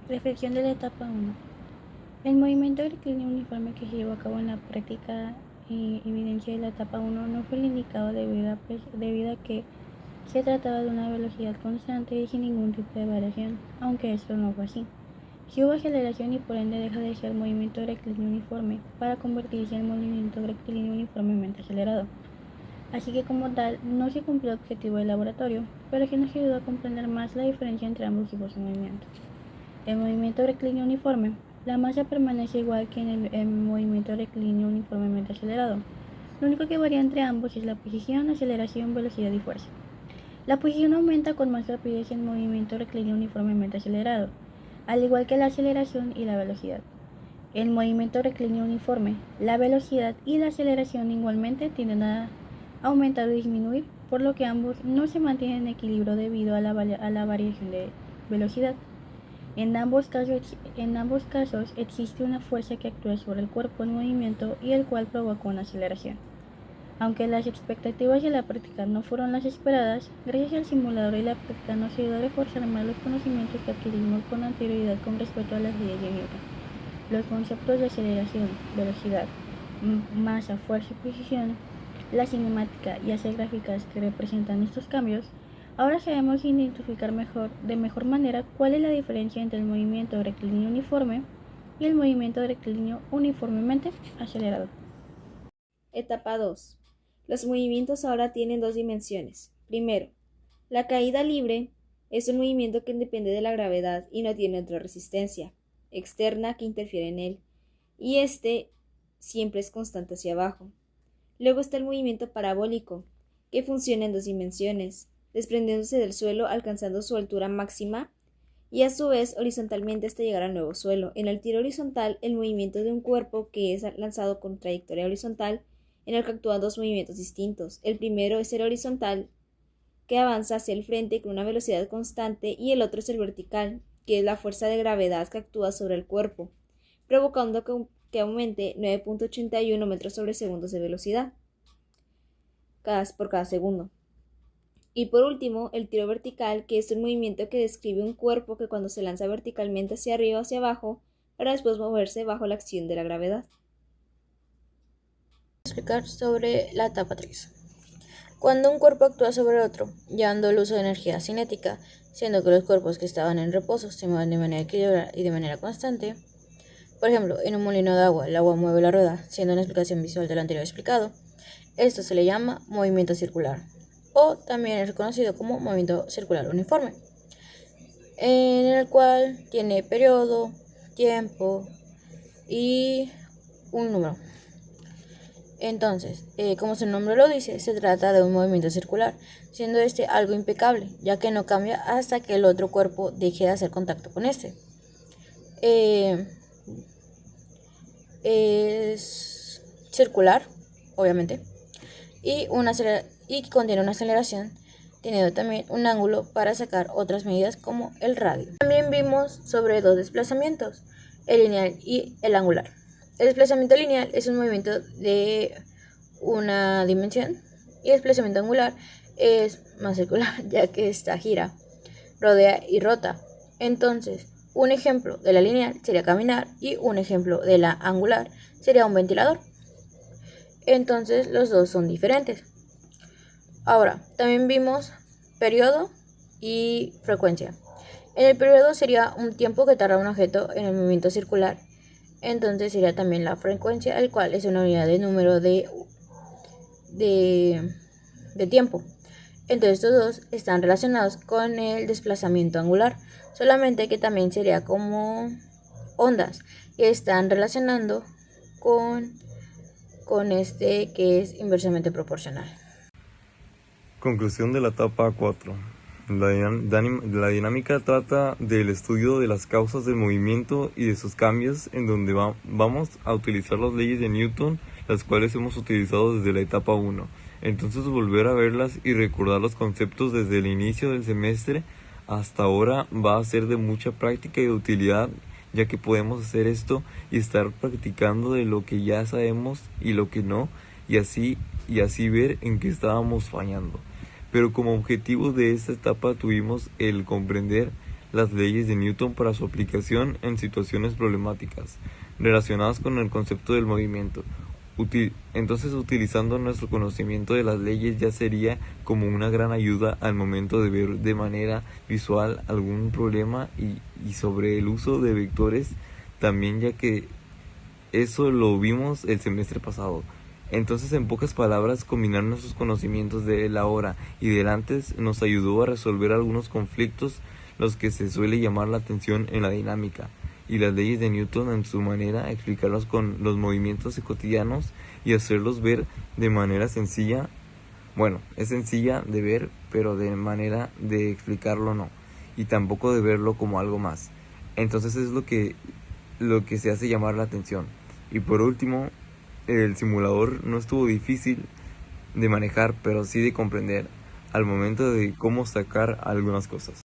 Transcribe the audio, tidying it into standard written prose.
Reflexión de la etapa 1. El movimiento rectilíneo uniforme que se llevó a cabo en la práctica evidencia de la etapa 1 no fue el indicado debido a que se trataba de una velocidad constante y sin ningún tipo de variación, aunque esto no fue así. Si hubo aceleración y por ende deja de ser movimiento rectilíneo uniforme para convertirse en movimiento rectilíneo uniformemente acelerado. Así que como tal, no se cumplió el objetivo del laboratorio, pero sí nos ayudó a comprender más la diferencia entre ambos tipos de movimientos. El movimiento rectilíneo uniforme, la masa permanece igual que en el movimiento rectilíneo uniformemente acelerado. Lo único que varía entre ambos es la posición, aceleración, velocidad y fuerza. La posición aumenta con más rapidez en el movimiento rectilíneo uniformemente acelerado, al igual que la aceleración y la velocidad. El movimiento rectilíneo uniforme, la velocidad y la aceleración igualmente tienden a aumentar o disminuir, por lo que ambos no se mantienen en equilibrio debido a la variación de velocidad. En ambos casos existe una fuerza que actúa sobre el cuerpo en movimiento y el cual provoca una aceleración. Aunque las expectativas de la práctica no fueron las esperadas, gracias al simulador y la práctica nos ayudó a reforzar más los conocimientos que adquirimos con anterioridad con respecto a las leyes de Newton. Los conceptos de aceleración, velocidad, masa, fuerza y posición, la cinemática y hacer gráficas que representan estos cambios. Ahora sabemos identificar de mejor manera cuál es la diferencia entre el movimiento rectilíneo uniforme y el movimiento rectilíneo uniformemente acelerado. Etapa 2. Los movimientos ahora tienen dos dimensiones. Primero, la caída libre es un movimiento que depende de la gravedad y no tiene otra resistencia externa que interfiere en él, y este siempre es constante hacia abajo. Luego está el movimiento parabólico, que funciona en dos dimensiones, desprendiéndose del suelo alcanzando su altura máxima y a su vez horizontalmente hasta llegar al nuevo suelo. En el tiro horizontal, el movimiento de un cuerpo que es lanzado con trayectoria horizontal, en el que actúan dos movimientos distintos. El primero es el horizontal, que avanza hacia el frente con una velocidad constante, y el otro es el vertical, que es la fuerza de gravedad que actúa sobre el cuerpo, provocando que aumente 9.81 metros sobre segundos de velocidad por cada segundo. Y por último, el tiro vertical, que es un movimiento que describe un cuerpo que cuando se lanza verticalmente hacia arriba o hacia abajo, para después moverse bajo la acción de la gravedad. Explicar sobre la etapa 3. Cuando un cuerpo actúa sobre otro, llevando el uso de energía cinética, siendo que los cuerpos que estaban en reposo se mueven de manera equilibrada y de manera constante. Por ejemplo, en un molino de agua, el agua mueve la rueda, siendo una explicación visual de lo anterior explicado. Esto se le llama movimiento circular, o también es reconocido como movimiento circular uniforme, en el cual tiene periodo, tiempo y un número. Entonces, como su nombre lo dice, se trata de un movimiento circular, siendo este algo impecable, ya que no cambia hasta que el otro cuerpo deje de hacer contacto con este. Es circular, obviamente, y contiene una aceleración, teniendo también un ángulo para sacar otras medidas como el radio. También vimos sobre dos desplazamientos, el lineal y el angular. El desplazamiento lineal es un movimiento de una dimensión y el desplazamiento angular es más circular, ya que esta gira, rodea y rota. Entonces, un ejemplo de la lineal sería caminar y un ejemplo de la angular sería un ventilador. Entonces, los dos son diferentes. Ahora, también vimos periodo y frecuencia. En el periodo sería un tiempo que tarda un objeto en el movimiento circular. Entonces sería también la frecuencia, el cual es una unidad de número de tiempo. Entonces estos dos están relacionados con el desplazamiento angular, solamente que también sería como ondas que están relacionando con este que es inversamente proporcional. Conclusión de la etapa 4. La dinámica trata del estudio de las causas del movimiento y de sus cambios, en donde vamos a utilizar las leyes de Newton, las cuales hemos utilizado desde la etapa 1. Entonces volver a verlas y recordar los conceptos desde el inicio del semestre hasta ahora va a ser de mucha práctica y de utilidad, ya que podemos hacer esto y estar practicando de lo que ya sabemos y lo que no, y así ver en qué estábamos fallando. Pero como objetivo de esta etapa tuvimos el comprender las leyes de Newton para su aplicación en situaciones problemáticas relacionadas con el concepto del movimiento. Entonces, utilizando nuestro conocimiento de las leyes ya sería como una gran ayuda al momento de ver de manera visual algún problema y sobre el uso de vectores también, ya que eso lo vimos el semestre pasado. Entonces, en pocas palabras, combinar nuestros conocimientos del ahora y del antes nos ayudó a resolver algunos conflictos, los que se suele llamar la atención en la dinámica, y las leyes de Newton en su manera, explicarlos con los movimientos cotidianos y hacerlos ver de manera sencilla. Bueno, es sencilla de ver, pero de manera de explicarlo no, y tampoco de verlo como algo más. Entonces es lo que se hace llamar la atención. Y por último, el simulador no estuvo difícil de manejar, pero sí de comprender al momento de cómo sacar algunas cosas.